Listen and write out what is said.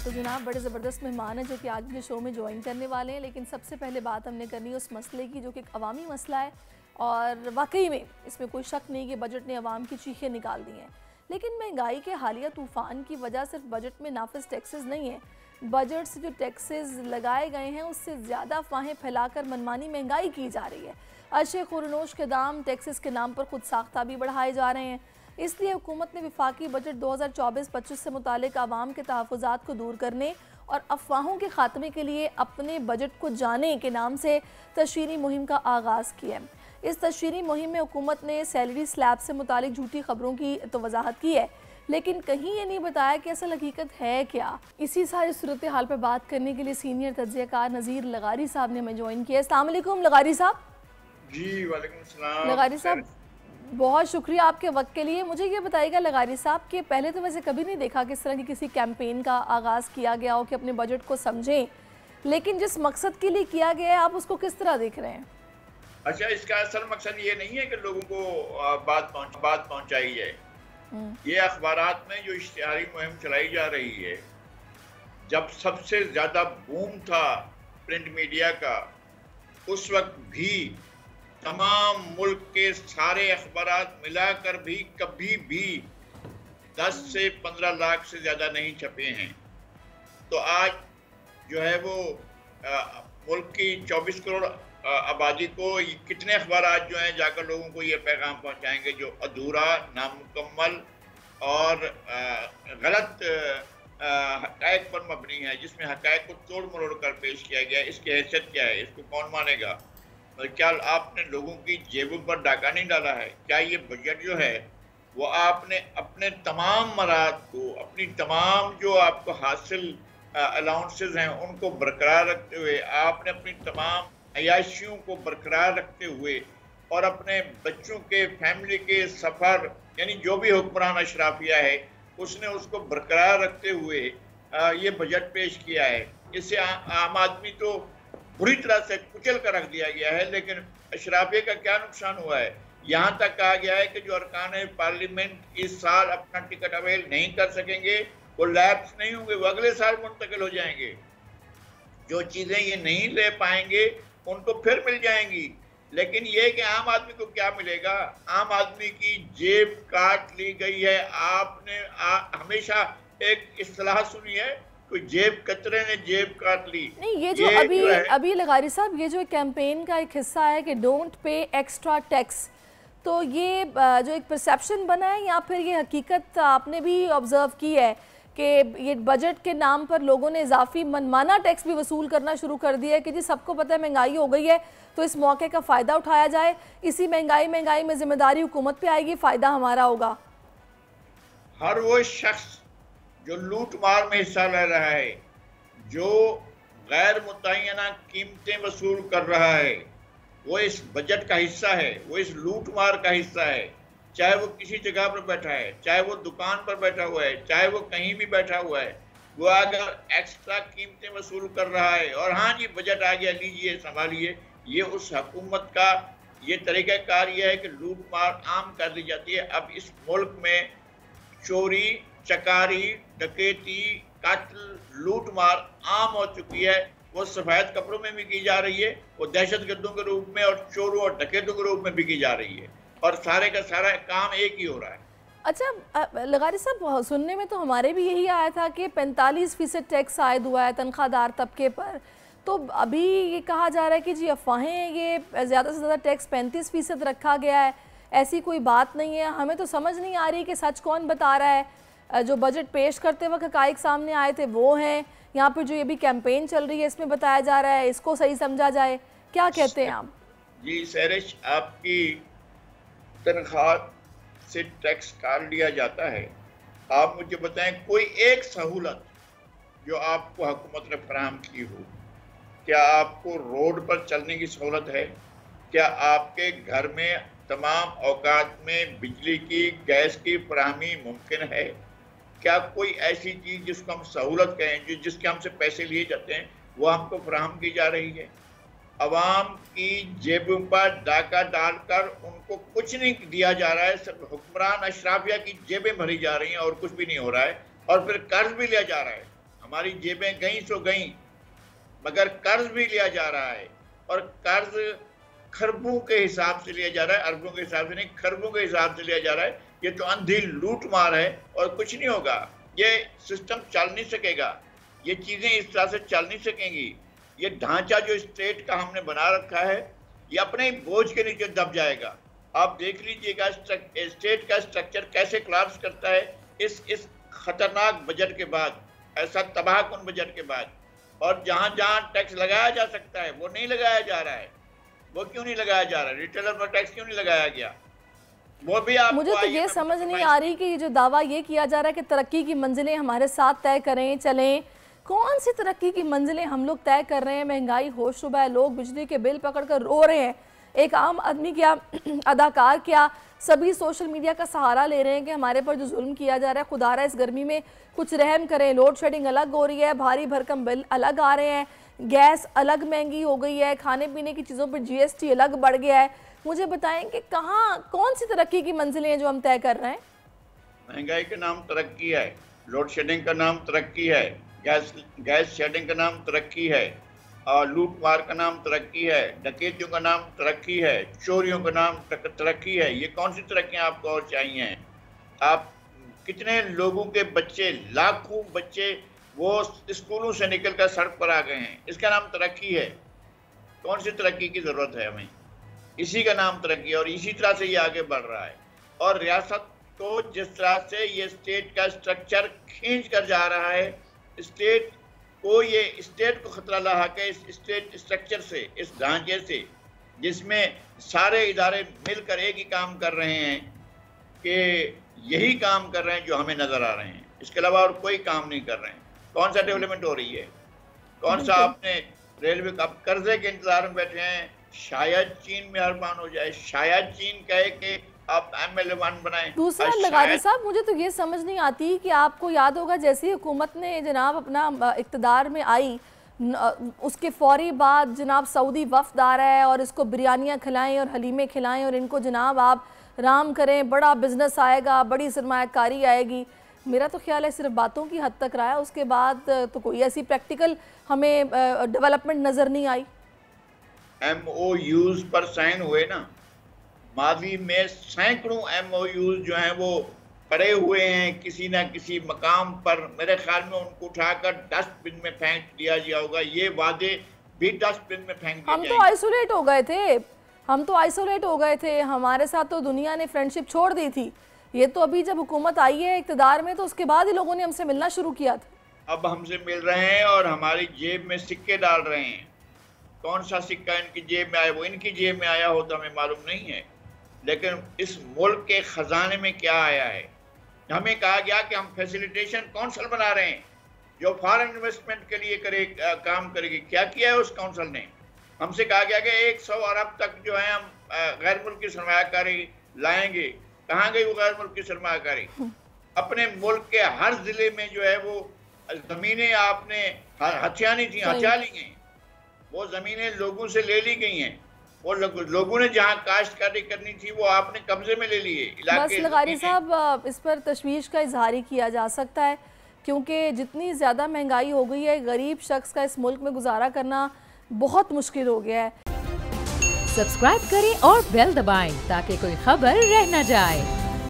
तो जनाब बड़े ज़बरदस्त मेहमान हैं जो कि आज मुझे शो में ज्वाइन करने वाले हैं, लेकिन सबसे पहले बात हमने करनी है उस मसले की जो कि एक अवामी मसला है और वाकई में इसमें कोई शक नहीं कि बजट ने अवाम की चीखें निकाल दी हैं। लेकिन महंगाई के हालिया तूफ़ान की वजह सिर्फ बजट में नाफिज टैक्सेस नहीं है, बजट से जो टैक्सेस लगाए गए हैं उससे ज़्यादा अफवाहें फैलाकर मनमानी महंगाई की जा रही है। अशे खुरनोश के दाम टैक्सेस के नाम पर खुद साख्ता भी बढ़ाए जा रहे हैं। इसलिए हुकूमत ने वफाकी बजट 2024-25 से मुतालिक आवाम के तहफ़्फ़ुज़ात को दूर करने और अफवाहों के ख़ात्मे के लिए अपने बजट को जाने के नाम से तशहीरी मुहिम का आगाज़ किया है। इस तशहीरी मुहिम में हुकूमत ने सैलरी स्लैब से मुतालिक झूठी खबरों की तो वजाहत की है, लेकिन कहीं ये नहीं बताया कि असल हकीकत है क्या। इसी सारी सूरत हाल पर बात करने के लिए सीनियर तज्ज़ियाकार नज़ीर लगारी साहब ने हमें ज्वाइन किया। अस्सलाम वालेकुम लगारी साहब। जी वालेकुम सलाम। लगारी साहब बहुत शुक्रिया आपके वक्त के लिए। मुझे ये बताइएगा लगारी साहब कि पहले तो वैसे कभी नहीं देखा कि इस तरह की किसी कैंपेन का आगाज़ किया गया हो कि अपने बजट को समझें, लेकिन जिस मकसद के लिए किया गया है आप उसको किस तरह देख रहे हैं? अच्छा, इसका असल मकसद ये नहीं है कि लोगों को बात पहुंचाई जाए। ये अखबारात में जो इश्तिहारी मुहिम चलाई जा रही है, जब सबसे ज़्यादा बूम था प्रिंट मीडिया का, उस वक्त भी तमाम मुल्क के सारे अखबारात मिलाकर भी कभी भी 10 से 15 लाख से ज़्यादा नहीं छपे हैं। तो आज जो है वो मुल्क की 24 करोड़ आबादी को कितने अखबारात जो हैं जाकर लोगों को ये पैगाम पहुंचाएंगे जो अधूरा, नामुकम्मल और गलत हक़ाइक़ पर मबनी है, जिसमें हक़ाइक़ को तोड़ मरोड़ कर पेश किया गया है। इसकी हैसियत क्या है? इसको कौन मानेगा? क्या आपने लोगों की जेबों पर डाका नहीं डाला है? क्या ये बजट जो है वो आपने अपने तमाम मराद को, अपनी तमाम जो आपको हासिल अलाउंसेस हैं उनको बरकरार रखते हुए, आपने अपनी तमाम अयाशियों को बरकरार रखते हुए और अपने बच्चों के, फैमिली के सफ़र, यानी जो भी हुक्मरान अशराफिया है उसने उसको बरकरार रखते हुए ये बजट पेश किया है। इससे आम आदमी तो बुरी तरह से कुचल कर रख दिया गया है। लेकिन अशराफिया का क्या नुकसान हुआ है? यहाँ तक कहा गया है कि जो अरकान पार्लियामेंट इस साल अपना टिकट अवेल नहीं कर सकेंगे, वो लैप्स नहीं होंगे, वो अगले साल मुंतकिल हो जाएंगे। जो चीज़ें ये नहीं ले पाएंगे उनको फिर मिल जाएंगी। लेकिन ये कि आम आदमी को क्या मिलेगा? आम आदमी की जेब काट ली गई है। आपने हमेशा एक इस्तिलाह सुनी है, कोई जेब कतरे ने जेब काट ली। नहीं, ये जो अभी लगारी साहब, ये जो कैंपेन का एक हिस्सा है कि डोंट पे एक्स्ट्रा टैक्स, तो ये जो एक परसेप्शन बना है या फिर ये हकीकत आपने भी ऑब्जर्व की है कि ये बजट के नाम पर लोगों ने इजाफी मनमाना टैक्स भी वसूल करना शुरू कर दिया है कि जी सबको पता है महंगाई हो गई है तो इस मौके का फ़ायदा उठाया जाए, इसी महंगाई में जिम्मेदारी हुकूमत पे आएगी, फ़ायदा हमारा होगा। हर वो शख्स जो लूट मार में हिस्सा ले रहा है, जो गैर मुतय्यना कीमतें वसूल कर रहा है, वो इस बजट का हिस्सा है, वो इस लूट मार का हिस्सा है। चाहे वो किसी जगह पर बैठा है, चाहे वो दुकान पर बैठा हुआ है, चाहे वो कहीं भी बैठा हुआ है, वो अगर एक्स्ट्रा कीमतें वसूल कर रहा है और हाँ जी बजट आ गया, लीजिए संभालिए, ये उस हुकूमत का ये तरीक़ाकार ये है कि लूट मार आम कर दी जाती है। अब इस मुल्क में चोरी, चकारी, डकैती, कत्ल, लूट मार आम हो चुकी है। वो सफ़ेद कपड़ों में भी की जा रही है, वो दहशतगर्दों के रूप में और चोरों और डकैतों के रूप में भी की जा रही है, और सारे का सारा काम एक ही हो रहा है। अच्छा लगारी साहब, सुनने में तो हमारे भी यही आया था कि 45% टैक्स आयद हुआ है तनख्वाहदार तबके पर, तो अभी ये कहा जा रहा है कि जी अफवाहें, ये ज़्यादा से ज़्यादा टैक्स 35% रखा गया है, ऐसी कोई बात नहीं है। हमें तो समझ नहीं आ रही कि सच कौन बता रहा है। जो बजट पेश करते वक्त हक़ाइक़ सामने आए थे वो हैं, यहाँ पर जो ये भी कैंपेन चल रही है इसमें बताया जा रहा है, इसको सही समझा जाए, क्या कहते हैं आप? जी सहरिश, आपकी तनख्वाह से टैक्स काट लिया जाता है। आप मुझे बताएं कोई एक सहूलत जो आपको हुकूमत ने फराहम की हो। क्या आपको रोड पर चलने की सहूलत है? क्या आपके घर में तमाम औकात में बिजली की, गैस की फराहमी मुमकिन है? क्या कोई ऐसी चीज़ जिसको हम सहूलत कहें, जिसके हमसे पैसे लिए जाते हैं, वो हमको फराहम की जा रही है? अवाम की जेबों पर डाका डालकर उनको कुछ नहीं दिया जा रहा है, सिर्फ हुक्मरान अशराफिया की जेबें भरी जा रही हैं और कुछ भी नहीं हो रहा है, और फिर कर्ज भी लिया जा रहा है। हमारी जेबें गई सो गई, मगर कर्ज भी लिया जा रहा है, और कर्ज खरबों के हिसाब से लिया जा रहा है, अरबों के हिसाब से नहीं, खरबों के हिसाब से लिया जा रहा है। ये तो अंधी लूट मार है और कुछ नहीं होगा। ये सिस्टम चल नहीं सकेगा, ये चीजें इस तरह से चल नहीं सकेंगी। ये ढांचा जो स्टेट का हमने बना रखा है, ये अपने ही बोझ के नीचे दब जाएगा। आप देख लीजिएगा स्टेट का स्ट्रक्चर कैसे कोलैप्स करता है इस खतरनाक बजट के बाद, ऐसा तबाहकुन बजट के बाद। और जहां जहां टैक्स लगाया जा सकता है वो नहीं लगाया जा रहा है। वो क्यों नहीं लगाया जा रहा है? रिटेलर पर टैक्स क्यों नहीं लगाया गया? वो भी आप मुझे तो ये समझ नहीं आ रही कि ये जो दावा ये किया जा रहा है कि तरक्की की मंजिलें हमारे साथ तय करें चलें, कौन सी तरक्की की मंजिलें हम लोग तय कर रहे हैं? महंगाई होशरुबा है, लोग बिजली के बिल पकड़कर रो रहे हैं, एक आम आदमी क्या, अदाकार क्या, सभी सोशल मीडिया का सहारा ले रहे हैं कि हमारे पर जो जुल्म किया जा रहा है, खुदारा इस गर्मी में कुछ रहम करें। लोड शेडिंग अलग हो रही है, भारी भरकम बिल अलग आ रहे हैं, गैस अलग महंगी हो गई है, खाने पीने की चीज़ों पर GST अलग बढ़ गया है। मुझे बताएं कि कहाँ, कौन सी तरक्की की मंजिलें हैं जो हम तय कर रहे हैं? महंगाई का नाम तरक्की है, लोड शेडिंग का नाम तरक्की है, गैस शेडिंग का नाम तरक्की है, और लूट मार का नाम तरक्की है, डकैतियों का नाम तरक्की है, चोरियों का नाम तरक्की है। ये कौन सी तरक्कियां आपको और चाहिए? आप कितने लोगों के बच्चे, लाखों बच्चे वो स्कूलों से निकलकर सड़क पर आ गए हैं, इसका नाम तरक्की है? कौन सी तरक्की की जरूरत है हमें? इसी का नाम तरक्की है, और इसी तरह से ये आगे बढ़ रहा है। और रियासत को जिस तरह से ये स्टेट का स्ट्रक्चर खींच कर जा रहा है, स्टेट को खतरा लाके इस स्टेट स्ट्रक्चर से, इस ढांचे से, जिसमें सारे इदारे मिलकर एक ही काम कर रहे हैं कि यही काम कर रहे हैं जो हमें नजर आ रहे हैं, इसके अलावा और कोई काम नहीं कर रहे हैं। कौन सा डेवलपमेंट हो रही है? कौन सा आपने रेलवे का कर्जे के इंतजार में बैठे हैं? शायद चीन मेहरबान हो जाए, शायद चीन कहे कि आप MLA1 बनाएं। दूसरा लगारी साहब, मुझे तो ये समझ नहीं आती कि आपको याद होगा जैसे हुकूमत ने जनाब अपना इक़्तिदार में आई, उसके फौरी बाद जनाब सऊदी वफ्द आ रहा है और इसको बिरयानियाँ खिलाएं और हलीमे खिलाएं और इनको जनाब आप राम करें, बड़ा बिजनेस आएगा, बड़ी सरमायाकारी आएगी। मेरा तो ख्याल है सिर्फ बातों की हद तक रहा है, उसके बाद तो कोई ऐसी प्रैक्टिकल हमें डेवलपमेंट नज़र नहीं आई। MOUs पर साइन हुए ना, माजी में सैकड़ों MOUs जो हैं वो पड़े हुए हैं किसी ना किसी मकाम पर। मेरे ख्याल में उनको उठाकर डस्टबिन में फेंक दिया गया होगा। ये वादे भी डस्टबिन में फेंक दिए। हम तो आइसोलेट हो गए थे, हमारे साथ तो दुनिया ने फ्रेंडशिप छोड़ दी थी। ये तो अभी जब हुकूमत आई है इक़्तिदार में, तो उसके बाद ही लोगों ने हमसे मिलना शुरू किया था। अब हमसे मिल रहे हैं और हमारी जेब में सिक्के डाल रहे हैं। कौन सा सिक्का इनकी जेब में आया, वो इनकी जेब में आया हो तो हमें मालूम नहीं है, लेकिन इस मुल्क के खजाने में क्या आया है? हमें कहा गया कि हम फैसिलिटेशन काउंसिल बना रहे हैं जो फॉरेन इन्वेस्टमेंट के लिए काम करेगी। क्या किया है उस काउंसिल ने? हमसे कहा गया कि 100 अरब तक जो है हम गैर मुल्की सरमायाकारी लाएंगे। कहाँ गई वो गैर मुल्की सरमायाकारी? अपने मुल्क के हर जिले में जो है वो जमीनें आपने हथिया नहीं थी, हथिया ली गई। वो जमीनें लोगों से ले ली गई हैं। वो लोगों ने जहाँ काश्तकारी करनी थी वो आपने कब्जे में ले लिए। बस लगारी साहब, इस पर तशवीश का इजहार ही किया जा सकता है, क्योंकि जितनी ज़्यादा महंगाई हो गई है, गरीब शख्स का इस मुल्क में गुजारा करना बहुत मुश्किल हो गया है। सब्सक्राइब करें और बेल दबाएं ताकि कोई खबर रह न जाए।